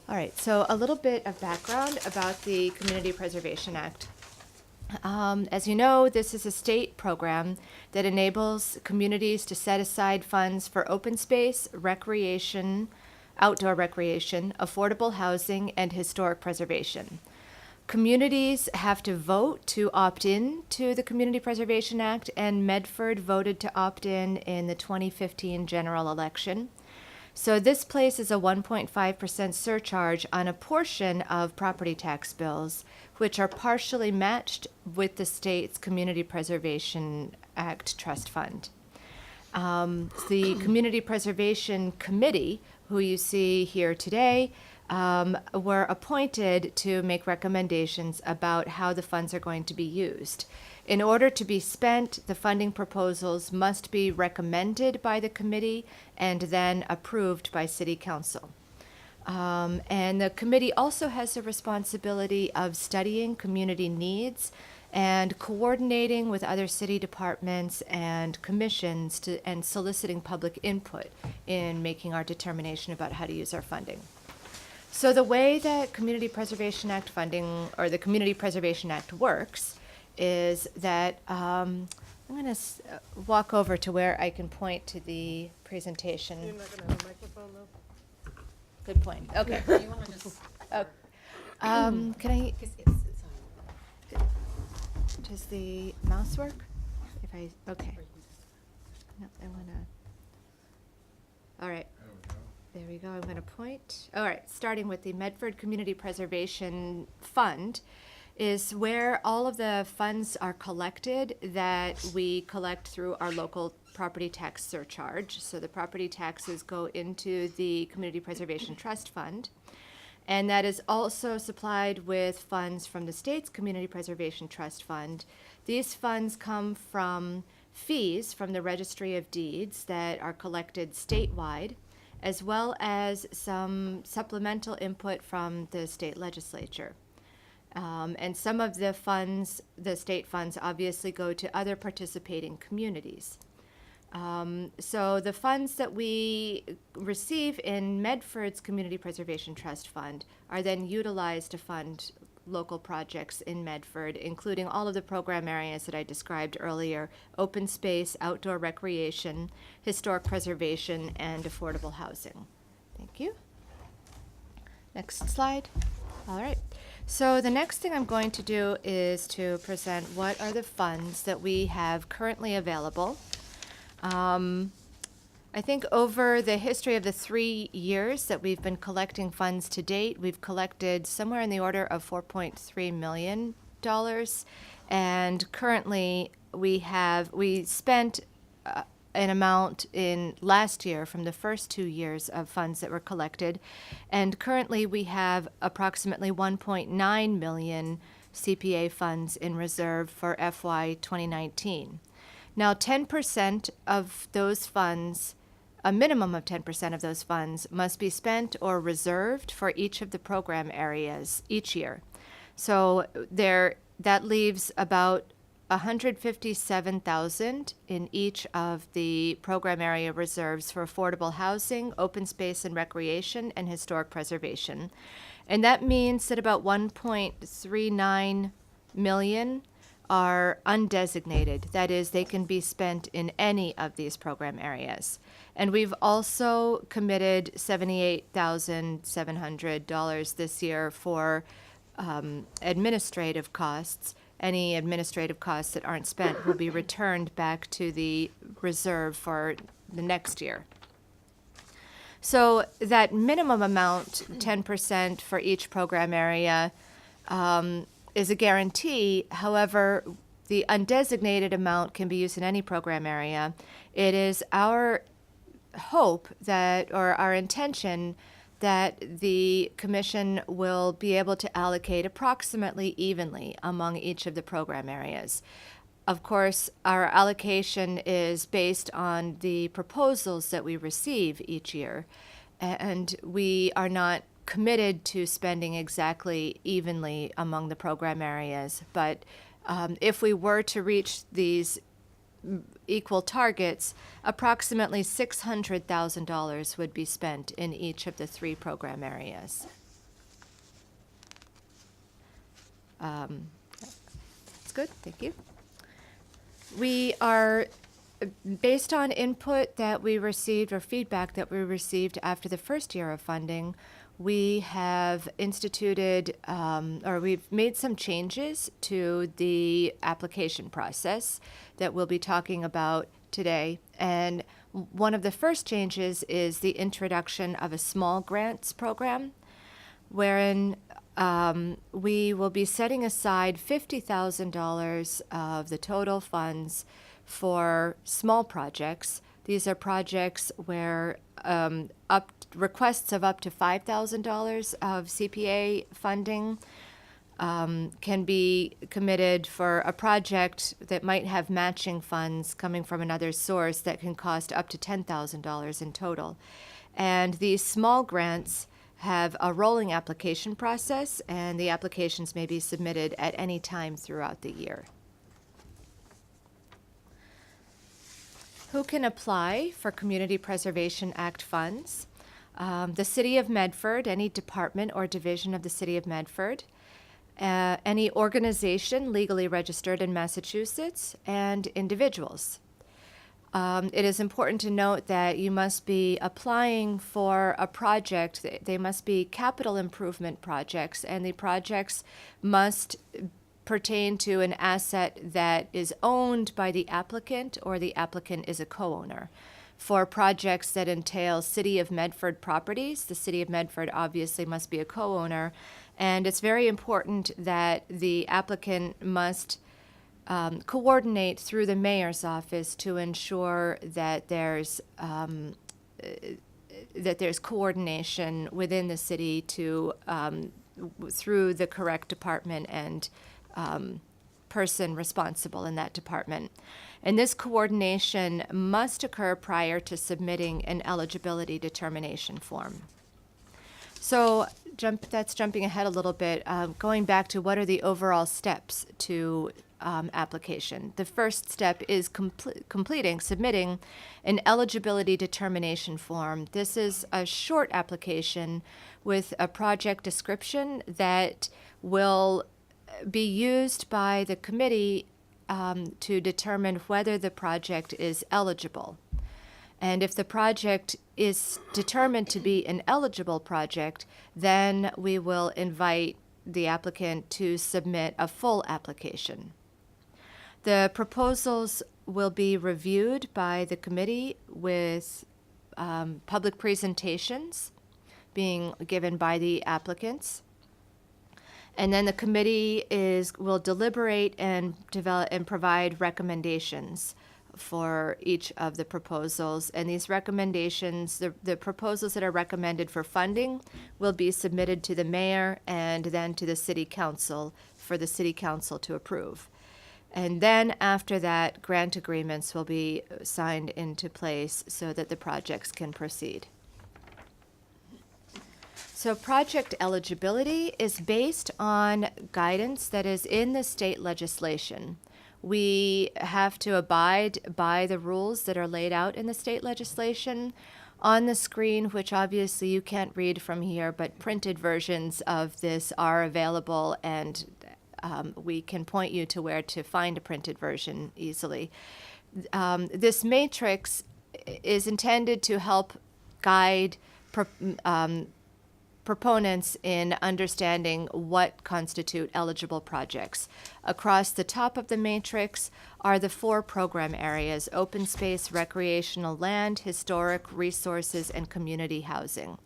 All right, so a little bit of background about the Community Preservation Act. As you know, this is a state program that enables communities to set aside funds for open space, recreation, outdoor recreation, affordable housing, and historic preservation. Communities have to vote to opt in to the Community Preservation Act, and Medford voted to opt in the 2015 general election. So this places a 1.5% surcharge on a portion of property tax bills, which are partially matched with the state's Community Preservation Act Trust Fund. The Community Preservation Committee, who you see here today, were appointed to make recommendations about how the funds are going to be used. In order to be spent, the funding proposals must be recommended by the committee and then approved by City Council. And the committee also has the responsibility of studying community needs and coordinating with other city departments and commissions and soliciting public input in making our determination about how to use our funding. So the way that Community Preservation Act funding, or the Community Preservation Act works, is that I'm going to walk over to where I can point to the presentation. You're not going to have a microphone, though? Good point. Okay. You want to just, Can I? because it's on. Does the mouse work? If I okay. No, I want to. All right. There we go. I'm going to point. All right. Starting with the Medford Community Preservation Fund is where all of the funds are collected that we collect through our local property tax surcharge. So the property taxes go into the Community Preservation Trust Fund. And that is also supplied with funds from the state's Community Preservation Trust Fund. These funds come from fees from the Registry of Deeds that are collected statewide, as well as some supplemental input from the state legislature. And some of the funds, the state funds, obviously go to other participating communities. So the funds that we receive in Medford's Community Preservation Trust Fund are then utilized to fund local projects in Medford, including all of the program areas that I described earlier: open space, outdoor recreation, historic preservation, and affordable housing. Thank you. Next slide. All right. So the next thing I'm going to do is to present what are the funds that we have currently available. I think over the history of the 3 years that we've been collecting funds to date, we've collected somewhere in the order of $4.3 million. And currently we spent an amount in last year from the first 2 years of funds that were collected. And currently we have approximately 1.9 million CPA funds in reserve for FY 2019. Now, 10% of those funds, a minimum of 10% of those funds, must be spent or reserved for each of the program areas each year. So that leaves about $157,000 in each of the program area reserves for affordable housing, open space and recreation, and historic preservation. And that means that about 1.39 million are undesignated. That is, they can be spent in any of these program areas. And we've also committed $78,700 this year for administrative costs. Any administrative costs that aren't spent will be returned back to the reserve for the next year. So that minimum amount, 10% for each program area, is a guarantee. However, the undesignated amount can be used in any program area. It is our hope that, or our intention, that the Commission will be able to allocate approximately evenly among each of the program areas. Of course, our allocation is based on the proposals that we receive each year, and we are not committed to spending exactly evenly among the program areas. But if we were to reach these equal targets, approximately $600,000 would be spent in each of the 3 program areas. That's good, thank you. We are, based on input that we received or feedback that we received after the first year of funding, we have instituted or we've made some changes to the application process that we'll be talking about today. And one of the first changes is the introduction of a small grants program, wherein we will be setting aside $50,000 of the total funds for small projects. These are projects where requests of up to $5,000 of CPA funding can be committed for a project that might have matching funds coming from another source that can cost up to $10,000 in total. And these small grants have a rolling application process, and the applications may be submitted at any time throughout the year. Who can apply for Community Preservation Act funds? The City of Medford, any department or division of the City of Medford, any organization legally registered in Massachusetts, and individuals. It is important to note that you must be applying for a project. They must be capital improvement projects, and the projects must pertain to an asset that is owned by the applicant or the applicant is a co-owner. For projects that entail City of Medford properties, the City of Medford obviously must be a co-owner, and it's very important that the applicant must coordinate through the mayor's office to ensure that there's coordination within the city to through the correct department and person responsible in that department. And this coordination must occur prior to submitting an eligibility determination form. So that's jumping ahead a little bit, going back to what are the overall steps to application. The first step is submitting an eligibility determination form. This is a short application with a project description that will be used by the committee to determine whether the project is eligible. And if the project is determined to be an eligible project, then we will invite the applicant to submit a full application. The proposals will be reviewed by the committee with public presentations being given by the applicants. And then the committee will deliberate and develop and provide recommendations for each of the proposals. And these recommendations, the proposals that are recommended for funding, will be submitted to the mayor and then to the city council for the city council to approve. And then after that, grant agreements will be signed into place so that the projects can proceed. So project eligibility is based on guidance that is in the state legislation. We have to abide by the rules that are laid out in the state legislation. On the screen, which obviously you can't read from here, but printed versions of this are available, and we can point you to where to find a printed version easily. This matrix is intended to help guide proponents in understanding what constitute eligible projects. Across the top of the matrix are the 4 program areas: open space, recreational land, historic resources, and community housing.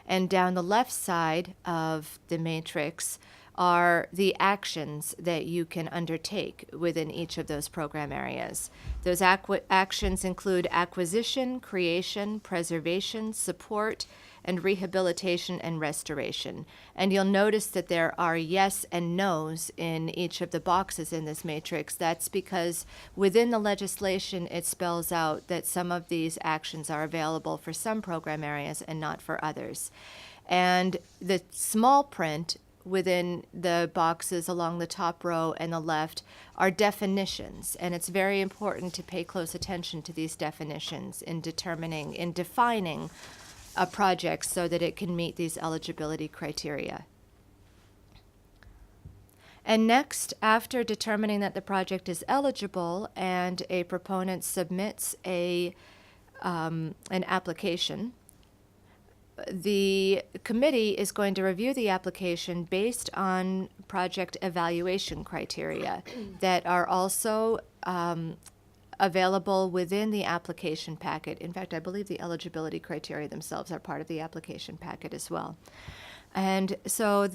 And down the left side of the matrix are the actions that you can undertake within each of those program areas. Those actions include acquisition, creation, preservation, support, and rehabilitation and restoration. And you'll notice that there are yes and no's in each of the boxes in this matrix. That's because within the legislation, it spells out that some of these actions are available for some program areas and not for others. And the small print within the boxes along the top row and the left are definitions, and it's very important to pay close attention to these definitions in defining a project so that it can meet these eligibility criteria. And next, after determining that the project is eligible and a proponent submits an application, the committee is going to review the application based on project evaluation criteria that are also available within the application packet. In fact, I believe the eligibility criteria themselves are part of the application packet as well. And so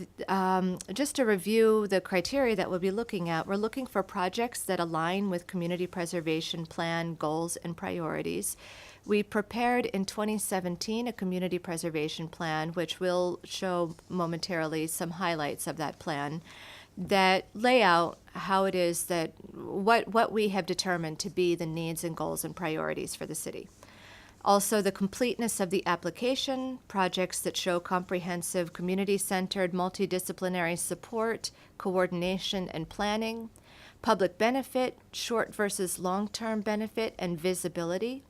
just to review the criteria that we'll be looking at, we're looking for projects that align with community preservation plan goals and priorities. We prepared in 2017 a community preservation plan, which will show momentarily some highlights of that plan that lay out how it is that what we have determined to be the needs and goals and priorities for the city. Also, the completeness of the application, projects that show comprehensive community-centered multidisciplinary support, coordination, and planning, public benefit, short versus long-term benefit, and visibility,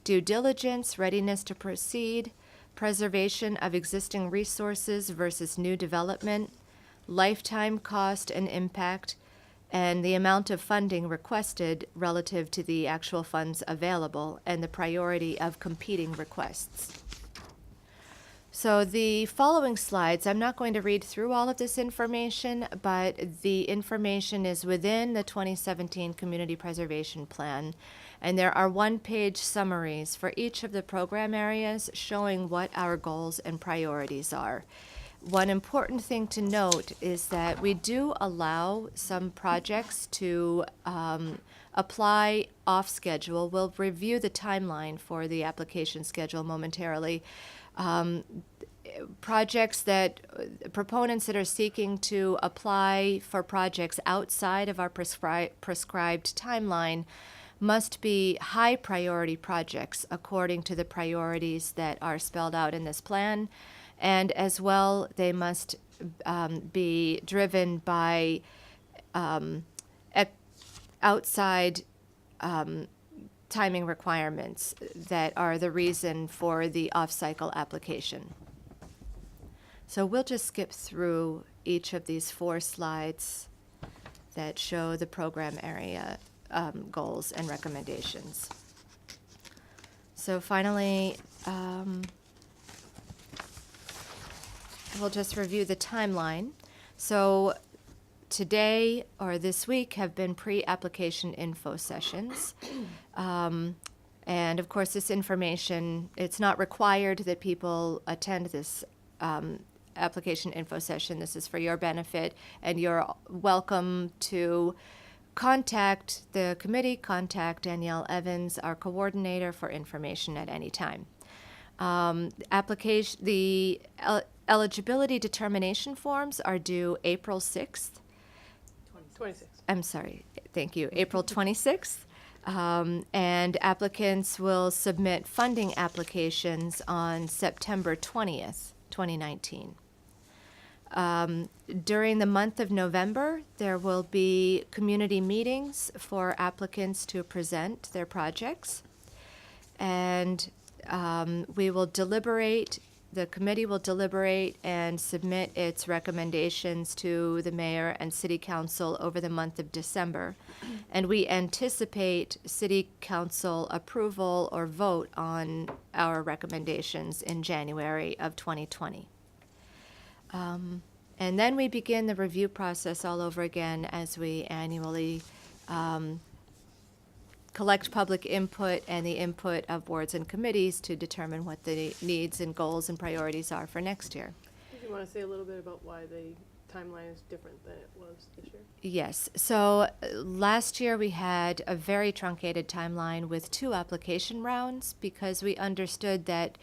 due diligence, readiness to proceed, preservation of existing resources versus new development, lifetime cost and impact, and the amount of funding requested relative to the actual funds available, and the priority of competing requests. So the following slides, I'm not going to read through all of this information, but the information is within the 2017 Community Preservation Plan, and there are one-page summaries for each of the program areas showing what our goals and priorities are. One important thing to note is that we do allow some projects to apply off schedule. We'll review the timeline for the application schedule momentarily. Proponents that are seeking to apply for projects outside of our prescribed timeline must be high priority projects according to the priorities that are spelled out in this plan. And as well, they must be driven by outside timing requirements that are the reason for the off-cycle application. So we'll just skip through each of these 4 slides that show the program area goals and recommendations. So finally, we'll just review the timeline. So today or this week have been pre-application info sessions. And of course, this information, it's not required that people attend this application info session. This is for your benefit, and you're welcome to contact the committee, contact Danielle Evans, our coordinator, for information at any time. The eligibility determination forms are due April 6th. 26. I'm sorry, thank you, April 26th. And applicants will submit funding applications on September 20th, 2019. During the month of November, there will be community meetings for applicants to present their projects. And we will deliberate, the committee will deliberate and submit its recommendations to the mayor and city council over the month of December. And we anticipate city council approval or vote on our recommendations in January of 2020. And then we begin the review process all over again as we annually collect public input and the input of boards and committees to determine what the needs and goals and priorities are for next year. Do you want to say a little bit about why the timeline is different than it was this year? Yes. So last year we had a very truncated timeline with 2 application rounds because we understood that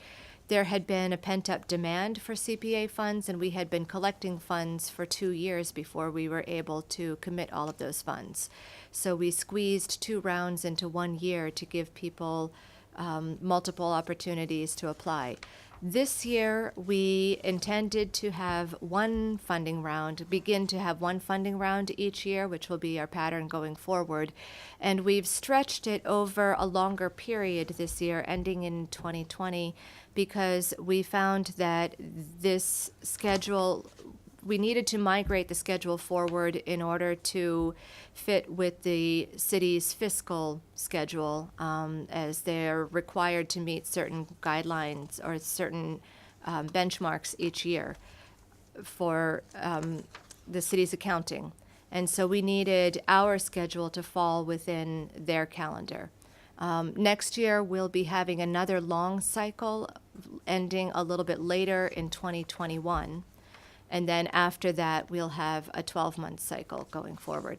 there had been a pent-up demand for CPA funds, and we had been collecting funds for 2 years before we were able to commit all of those funds. So we squeezed 2 rounds into 1 year to give people multiple opportunities to apply. This year, we intended to have one funding round, begin to have one funding round each year, which will be our pattern going forward. And we've stretched it over a longer period this year, ending in 2020, because we found that this schedule we needed to migrate the schedule forward in order to fit with the city's fiscal schedule, as they're required to meet certain guidelines or certain benchmarks each year for the city's accounting. And so we needed our schedule to fall within their calendar. Next year, we'll be having another long cycle ending a little bit later in 2021. And then after that, we'll have a 12-month cycle going forward.